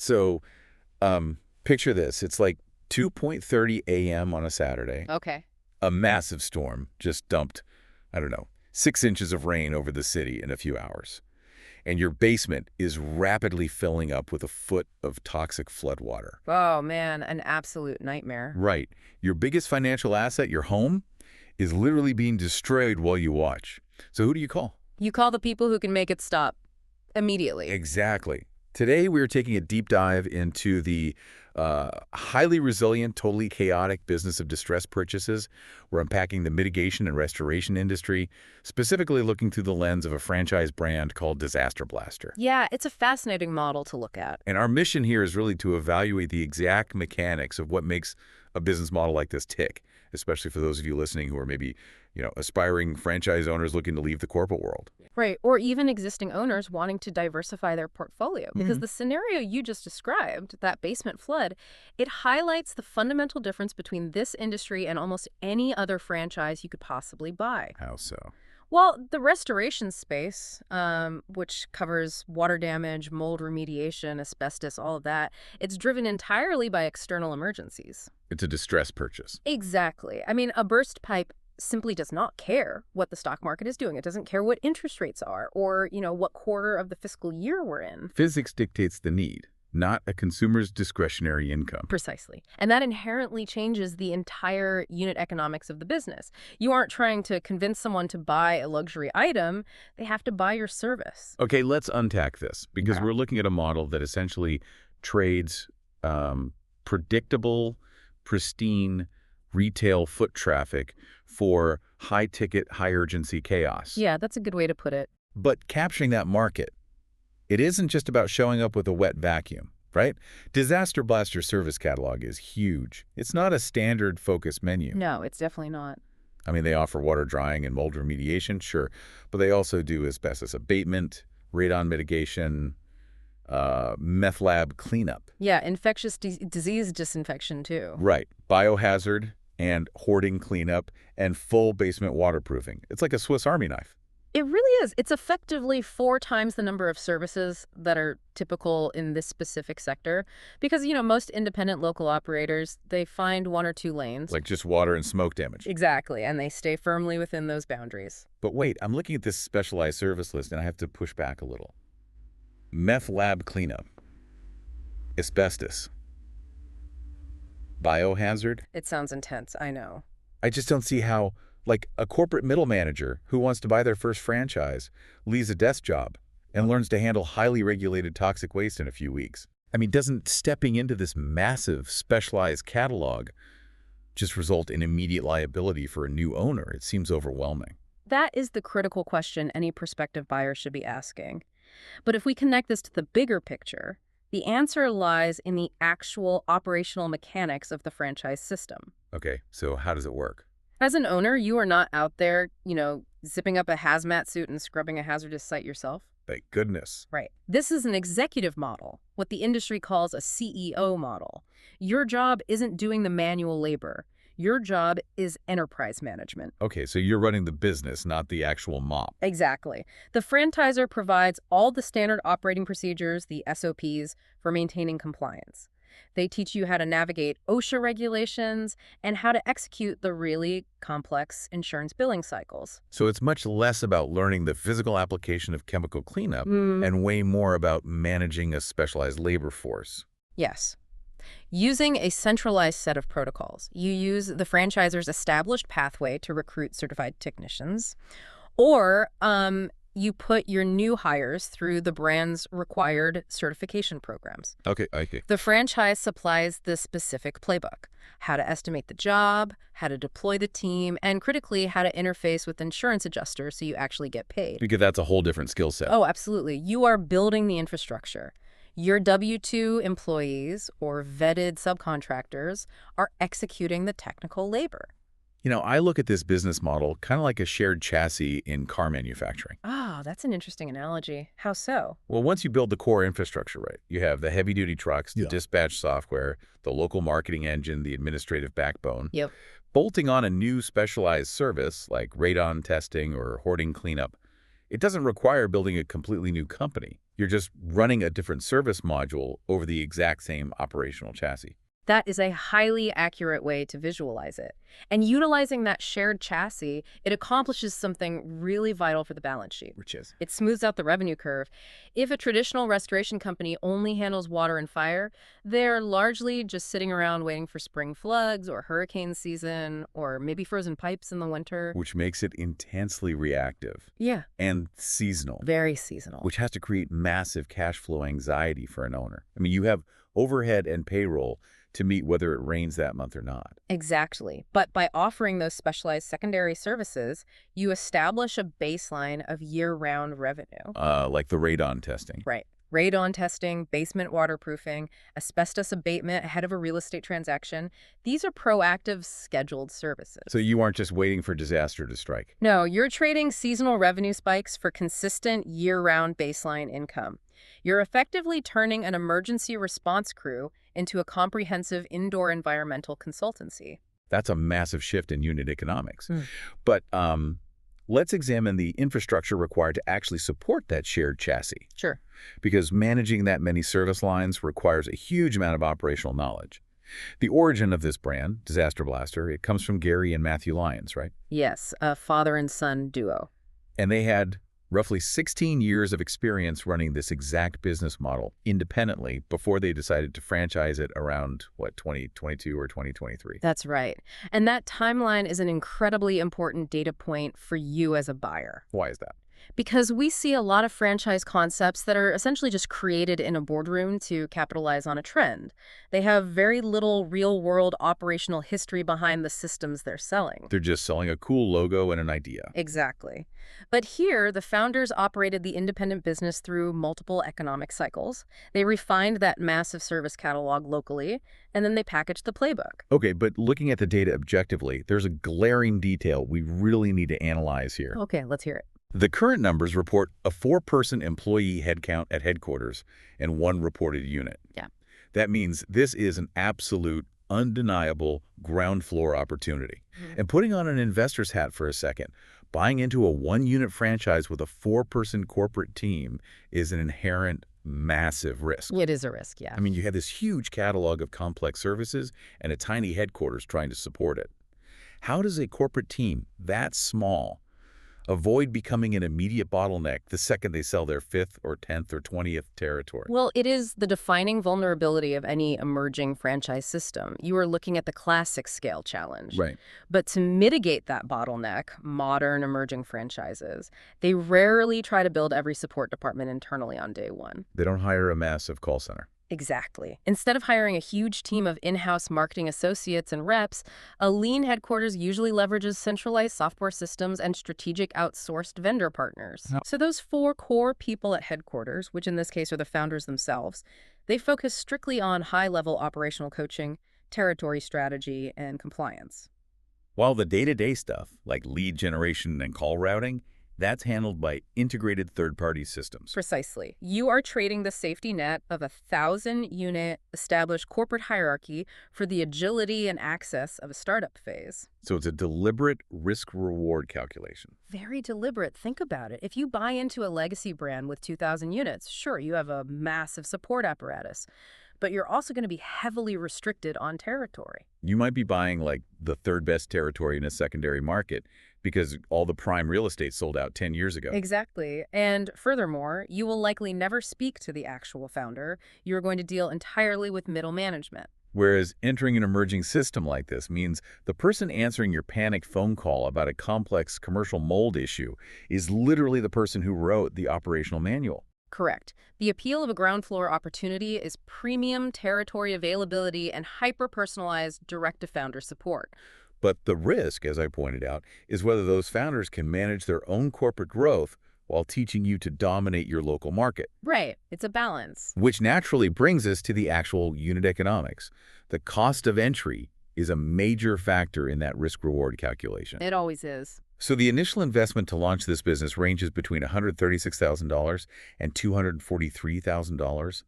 So picture this. It's like 2:30 a.m. on a Saturday. Okay. A massive storm just dumped, I don't know, 6 inches of rain over the city in a few hours. And your basement is rapidly filling up with a foot of toxic floodwater. Oh, man, an absolute nightmare. Right. Your biggest financial asset, your home, is literally being destroyed while you watch. So who do you call? You call the people who can make it stop immediately. Exactly. Today, we're taking a deep dive into the highly resilient, totally chaotic business of distress purchases. We're unpacking the mitigation and restoration industry, specifically looking through the lens of a franchise brand called Disaster Blaster. Yeah, it's a fascinating model to look at. And our mission here is really to evaluate the exact mechanics of what makes a business model like this tick, especially for those of you listening who are maybe, aspiring franchise owners looking to leave the corporate world. Right, or even existing owners wanting to diversify their portfolio. Because the scenario you just described, that basement flood, it highlights the fundamental difference between this industry and almost any other franchise you could possibly buy. How so? Well, the restoration space, which covers water damage, mold remediation, asbestos, all of that, it's driven entirely by external emergencies. It's a distress purchase. Exactly. I mean, a burst pipe simply does not care what the stock market is doing. It doesn't care what interest rates are or, what quarter of the fiscal year we're in. Physics dictates the need, not a consumer's discretionary income. Precisely. And that inherently changes the entire unit economics of the business. You aren't trying to convince someone to buy a luxury item. They have to buy your service. Okay, let's unpack this because Okay. we're looking at a model that essentially trades predictable, pristine retail foot traffic for high-ticket, high-urgency chaos. Yeah, that's a good way to put it. But capturing that market, it isn't just about showing up with a wet vacuum, right? Disaster Blaster service catalog is huge. It's not a standard focus menu. No, it's definitely not. I mean, they offer water drying and mold remediation, sure, but they also do asbestos abatement, radon mitigation, meth lab cleanup. Yeah, infectious disease disinfection, too. Right. Biohazard and hoarding cleanup and full basement waterproofing. It's like a Swiss Army knife. It really is. It's effectively 4 times the number of services that are typical in this specific sector. Because, most independent local operators, they find 1 or 2 lanes. Like just water and smoke damage. Exactly, and they stay firmly within those boundaries. But wait, I'm looking at this specialized service list and I have to push back a little. Meth lab cleanup. Asbestos. Biohazard. It sounds intense, I know. I just don't see how, like, a corporate middle manager who wants to buy their first franchise leaves a desk job and learns to handle highly regulated toxic waste in a few weeks. I mean, doesn't stepping into this massive specialized catalog just result in immediate liability for a new owner? It seems overwhelming. That is the critical question any prospective buyer should be asking. But if we connect this to the bigger picture, the answer lies in the actual operational mechanics of the franchise system. Okay, so how does it work? As an owner, you are not out there, zipping up a hazmat suit and scrubbing a hazardous site yourself. Thank goodness. Right. This is an executive model, what the industry calls a CEO model. Your job isn't doing the manual labor. Your job is enterprise management. Okay, so you're running the business, not the actual mop. Exactly. The franchisor provides all the standard operating procedures, the SOPs, for maintaining compliance. They teach you how to navigate OSHA regulations and how to execute the really complex insurance billing cycles. So it's much less about learning the physical application of chemical cleanup and way more about managing a specialized labor force. Yes. Using a centralized set of protocols, you use the franchisor's established pathway to recruit certified technicians, or you put your new hires through the brand's required certification programs. Okay. The franchise supplies the specific playbook: how to estimate the job, how to deploy the team, and critically, how to interface with insurance adjusters so you actually get paid. Because that's a whole different skill set. Oh, absolutely. You are building the infrastructure. Your W-2 employees or vetted subcontractors are executing the technical labor. I look at this business model kind of like a shared chassis in car manufacturing. Ah, that's an interesting analogy. How so? Well, once you build the core infrastructure right, you have the heavy-duty trucks, the dispatch software, the local marketing engine, the administrative backbone. Yep. Bolting on a new specialized service like radon testing or hoarding cleanup, it doesn't require building a completely new company. You're just running a different service module over the exact same operational chassis. That is a highly accurate way to visualize it. And utilizing that shared chassis, it accomplishes something really vital for the balance sheet. Which is? It smooths out the revenue curve. If a traditional restoration company only handles water and fire, they're largely just sitting around waiting for spring floods or hurricane season or maybe frozen pipes in the winter. Which makes it intensely reactive. Yeah. And seasonal. Very seasonal. Which has to create massive cash flow anxiety for an owner. I mean, you have overhead and payroll to meet whether it rains that month or not. Exactly. But by offering those specialized secondary services, you establish a baseline of year-round revenue. Like the radon testing. Right. Radon testing, basement waterproofing, asbestos abatement ahead of a real estate transaction. These are proactive, scheduled services. So you aren't just waiting for disaster to strike. No, you're trading seasonal revenue spikes for consistent year-round baseline income. You're effectively turning an emergency response crew into a comprehensive indoor environmental consultancy. That's a massive shift in unit economics. But let's examine the infrastructure required to actually support that shared chassis. Sure. Because managing that many service lines requires a huge amount of operational knowledge. The origin of this brand, Disaster Blaster, it comes from Gary and Matthew Lyons, right? Yes, a father and son duo. And they had roughly 16 years of experience running this exact business model independently before they decided to franchise it around, 2022 or 2023? That's right. And that timeline is an incredibly important data point for you as a buyer. Why is that? Because we see a lot of franchise concepts that are essentially just created in a boardroom to capitalize on a trend. They have very little real-world operational history behind the systems they're selling. They're just selling a cool logo and an idea. Exactly. But here, the founders operated the independent business through multiple economic cycles. They refined that massive service catalog locally, and then they packaged the playbook. Okay, but looking at the data objectively, there's a glaring detail we really need to analyze here. Okay, let's hear it. The current numbers report a 4-person employee headcount at headquarters and 1 reported unit. Yeah. That means this is an absolute, undeniable ground floor opportunity. And putting on an investor's hat for a second, buying into a 1-unit franchise with a 4-person corporate team is an inherent massive risk. It is a risk, yeah. I mean, you have this huge catalog of complex services and a tiny headquarters trying to support it. How does a corporate team that small avoid becoming an immediate bottleneck the second they sell their 5th or 10th or 20th territory? Well, it is the defining vulnerability of any emerging franchise system. You are looking at the classic scale challenge. Right. But to mitigate that bottleneck, modern emerging franchises, they rarely try to build every support department internally on day one. They don't hire a massive call center. Exactly. Instead of hiring a huge team of in-house marketing associates and reps, a lean headquarters usually leverages centralized software systems and strategic outsourced vendor partners. So those 4 core people at headquarters, which in this case are the founders themselves, they focus strictly on high-level operational coaching, territory strategy, and compliance. While the day-to-day stuff, like lead generation and call routing, that's handled by integrated third-party systems. Precisely. You are trading the safety net of a 1,000-unit established corporate hierarchy for the agility and access of a startup phase. So it's a deliberate risk-reward calculation. Very deliberate. Think about it. If you buy into a legacy brand with 2,000 units, sure, you have a massive support apparatus, but you're also going to be heavily restricted on territory. You might be buying like the 3rd best territory in a secondary market because all the prime real estate sold out 10 years ago. Exactly. And furthermore, you will likely never speak to the actual founder. You're going to deal entirely with middle management. Whereas entering an emerging system like this means the person answering your panic phone call about a complex commercial mold issue is literally the person who wrote the operational manual. Correct. The appeal of a ground floor opportunity is premium territory availability and hyper-personalized direct-to-founder support. But the risk, as I pointed out, is whether those founders can manage their own corporate growth while teaching you to dominate your local market. Right. It's a balance. Which naturally brings us to the actual unit economics. The cost of entry is a major factor in that risk-reward calculation. It always is. So the initial investment to launch this business ranges between $136,000 and $243,000.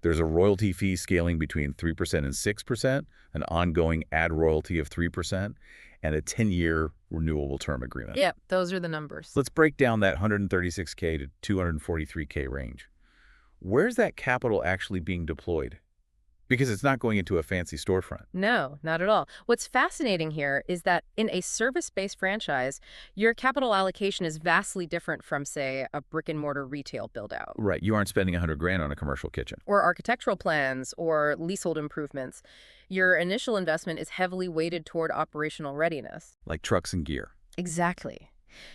There's a royalty fee scaling between 3% and 6%, an ongoing ad royalty of 3%, and a 10-year renewable term agreement. Yep, those are the numbers. Let's break down that $136K to $243K range. Where's that capital actually being deployed? Because it's not going into a fancy storefront. No, not at all. What's fascinating here is that in a service-based franchise, your capital allocation is vastly different from, say, a brick-and-mortar retail build-out. Right, you aren't spending 100 grand on a commercial kitchen. Or architectural plans or leasehold improvements. Your initial investment is heavily weighted toward operational readiness. Like trucks and gear. Exactly.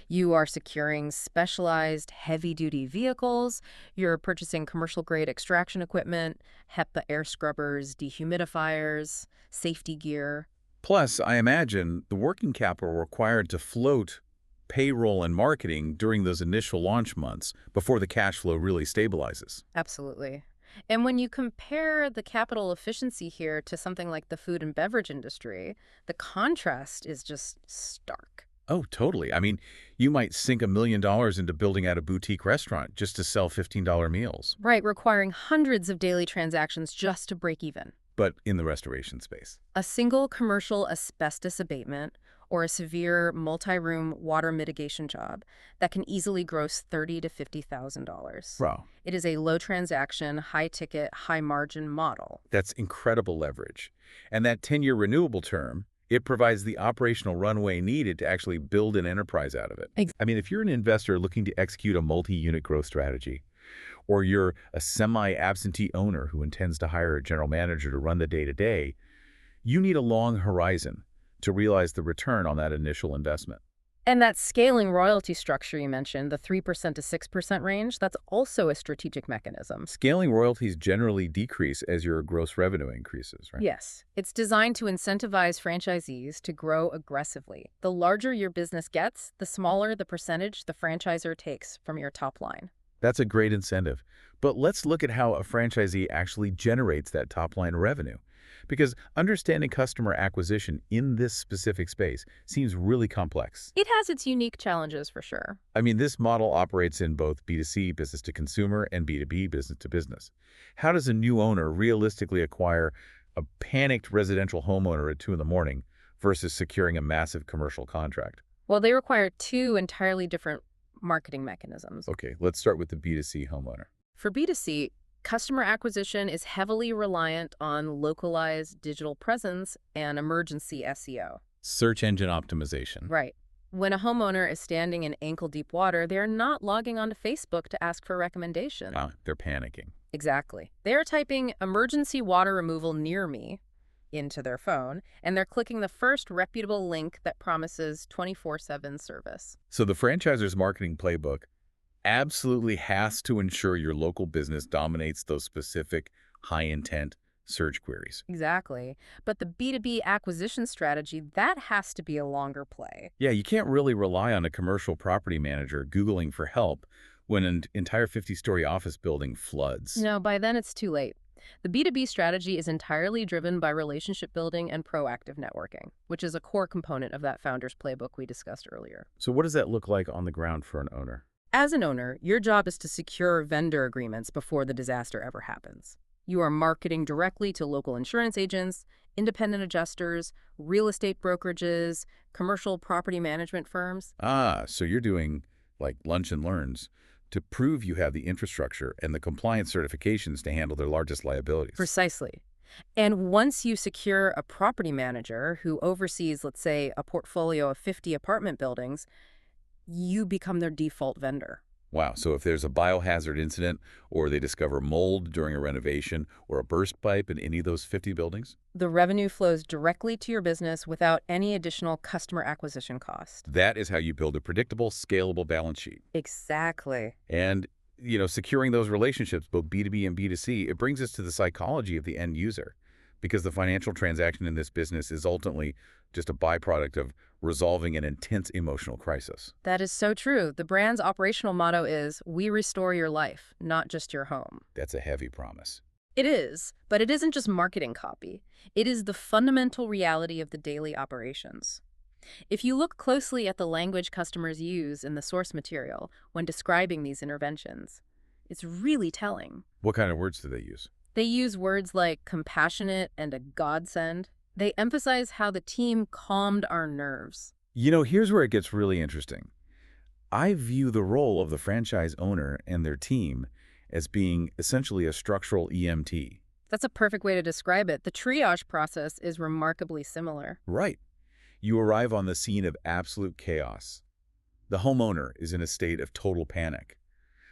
You are securing specialized heavy-duty vehicles, you're purchasing commercial-grade extraction equipment, HEPA air scrubbers, dehumidifiers, safety gear. Plus, I imagine the working capital required to float payroll and marketing during those initial launch months before the cash flow really stabilizes. Absolutely. And when you compare the capital efficiency here to something like the food and beverage industry, the contrast is just stark. Oh, totally. I mean, you might sink $1 million into building out a boutique restaurant just to sell $15 meals. Right, requiring hundreds of daily transactions just to break even. But in the restoration space. A single commercial asbestos abatement or a severe multi-room water mitigation job that can easily gross $30,000 to $50,000. Wow. It is a low transaction, high ticket, high margin model. That's incredible leverage. And that 10-year renewable term, it provides the operational runway needed to actually build an enterprise out of it. I mean, if you're an investor looking to execute a multi-unit growth strategy, or you're a semi-absentee owner who intends to hire a general manager to run the day-to-day, you need a long horizon to realize the return on that initial investment. And that scaling royalty structure you mentioned, the 3% to 6% range, that's also a strategic mechanism. Scaling royalties generally decrease as your gross revenue increases, right? Yes. It's designed to incentivize franchisees to grow aggressively. The larger your business gets, the smaller the percentage the franchisor takes from your top line. That's a great incentive. But let's look at how a franchisee actually generates that top-line revenue. Because understanding customer acquisition in this specific space seems really complex. It has its unique challenges for sure. I mean, this model operates in both B2C, business to consumer, and B2B, business to business. How does a new owner realistically acquire a panicked residential homeowner at 2 in the morning versus securing a massive commercial contract? Well, they require two entirely different marketing mechanisms. Okay, let's start with the B2C homeowner. For B2C, customer acquisition is heavily reliant on localized digital presence and emergency SEO. Search engine optimization. Right. When a homeowner is standing in ankle-deep water, they're not logging onto Facebook to ask for a recommendation. Wow, they're panicking. Exactly. They're typing emergency water removal near me into their phone, and they're clicking the first reputable link that promises 24/7 service. So the franchisor's marketing playbook absolutely has to ensure your local business dominates those specific high-intent search queries. Exactly. But the B2B acquisition strategy, that has to be a longer play. Yeah, you can't really rely on a commercial property manager Googling for help when an entire 50-story office building floods. No, by then it's too late. The B2B strategy is entirely driven by relationship building and proactive networking, which is a core component of that founder's playbook we discussed earlier. So what does that look like on the ground for an owner? As an owner, your job is to secure vendor agreements before the disaster ever happens. You are marketing directly to local insurance agents, independent adjusters, real estate brokerages, commercial property management firms. Ah, so you're doing like lunch and learns to prove you have the infrastructure and the compliance certifications to handle their largest liabilities. Precisely. And once you secure a property manager who oversees, let's say, a portfolio of 50 apartment buildings, you become their default vendor. Wow, so if there's a biohazard incident or they discover mold during a renovation or a burst pipe in any of those 50 buildings? The revenue flows directly to your business without any additional customer acquisition cost. That is how you build a predictable, scalable balance sheet. Exactly. And, you know, securing those relationships, both B2B and B2C, it brings us to the psychology of the end user. Because the financial transaction in this business is ultimately just a byproduct of resolving an intense emotional crisis. That is so true. The brand's operational motto is, "We restore your life, not just your home." That's a heavy promise. It is, but it isn't just marketing copy. It is the fundamental reality of the daily operations. If you look closely at the language customers use in the source material when describing these interventions, it's really telling. What kind of words do they use? They use words like compassionate and a godsend. They emphasize how the team calmed our nerves. You know, here's where it gets really interesting. I view the role of the franchise owner and their team as being essentially a structural EMT. That's a perfect way to describe it. The triage process is remarkably similar. Right. You arrive on the scene of absolute chaos. The homeowner is in a state of total panic.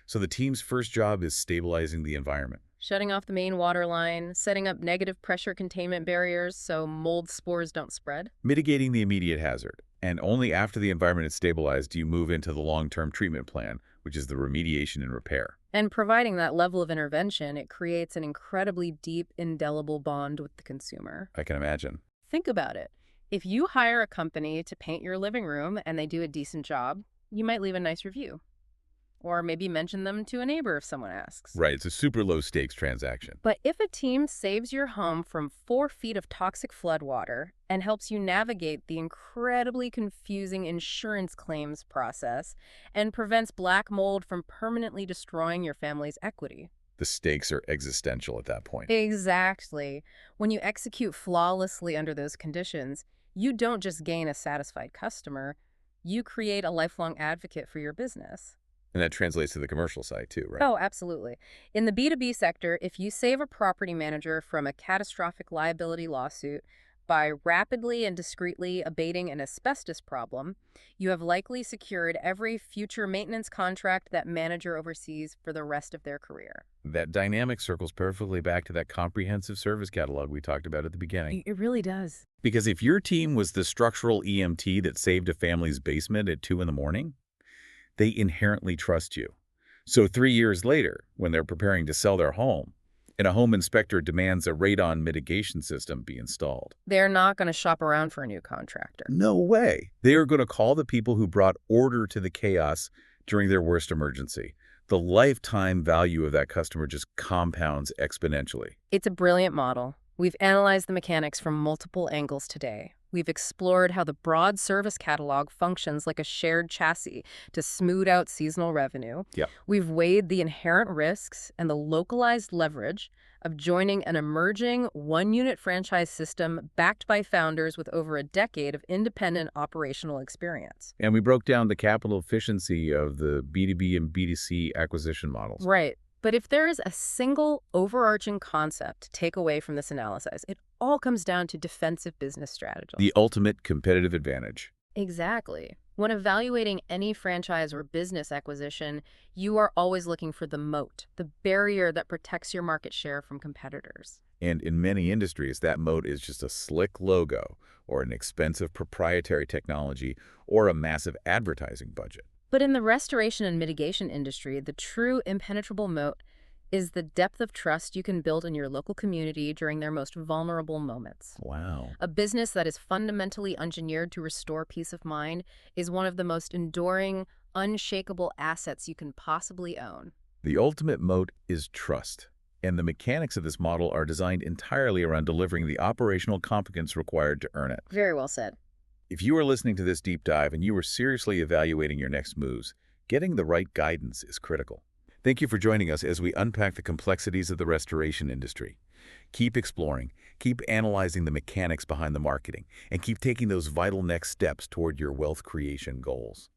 So the team's first job is stabilizing the environment. Shutting off the main water line, setting up negative pressure containment barriers so mold spores don't spread. Mitigating the immediate hazard. And only after the environment is stabilized do you move into the long-term treatment plan, which is the remediation and repair. And providing that level of intervention, it creates an incredibly deep, indelible bond with the consumer. I can imagine. Think about it. If you hire a company to paint your living room and they do a decent job, you might leave a nice review. Or maybe mention them to a neighbor if someone asks. Right, it's a super low-stakes transaction. But if a team saves your home from 4 feet of toxic floodwater and helps you navigate the incredibly confusing insurance claims process and prevents black mold from permanently destroying your family's equity. The stakes are existential at that point. Exactly. When you execute flawlessly under those conditions, you don't just gain a satisfied customer, you create a lifelong advocate for your business. And that translates to the commercial side too, right? Oh, absolutely. In the B2B sector, if you save a property manager from a catastrophic liability lawsuit by rapidly and discreetly abating an asbestos problem, you have likely secured every future maintenance contract that manager oversees for the rest of their career. That dynamic circles perfectly back to that comprehensive service catalog we talked about at the beginning. It really does. Because if your team was the structural EMT that saved a family's basement at 2 in the morning, they inherently trust you. So 3 years later, when they're preparing to sell their home, and a home inspector demands a radon mitigation system be installed. They're not going to shop around for a new contractor. No way. They are going to call the people who brought order to the chaos during their worst emergency. The lifetime value of that customer just compounds exponentially. It's a brilliant model. We've analyzed the mechanics from multiple angles today. We've explored how the broad service catalog functions like a shared chassis to smooth out seasonal revenue. Yep. We've weighed the inherent risks and the localized leverage of joining an emerging one-unit franchise system backed by founders with over a decade of independent operational experience. And we broke down the capital efficiency of the B2B and B2C acquisition models. Right. But if there is a single overarching concept to take away from this analysis, it all comes down to defensive business strategies. The ultimate competitive advantage. Exactly. When evaluating any franchise or business acquisition, you are always looking for the moat, the barrier that protects your market share from competitors. And in many industries, that moat is just a slick logo or an expensive proprietary technology or a massive advertising budget. But in the restoration and mitigation industry, the true impenetrable moat is the depth of trust you can build in your local community during their most vulnerable moments. Wow. A business that is fundamentally engineered to restore peace of mind is one of the most enduring, unshakable assets you can possibly own. The ultimate moat is trust. And the mechanics of this model are designed entirely around delivering the operational competence required to earn it. Very well said. If you are listening to this deep dive and you are seriously evaluating your next moves, getting the right guidance is critical. Thank you for joining us as we unpack the complexities of the restoration industry. Keep exploring, keep analyzing the mechanics behind the marketing, and keep taking those vital next steps toward your wealth creation goals.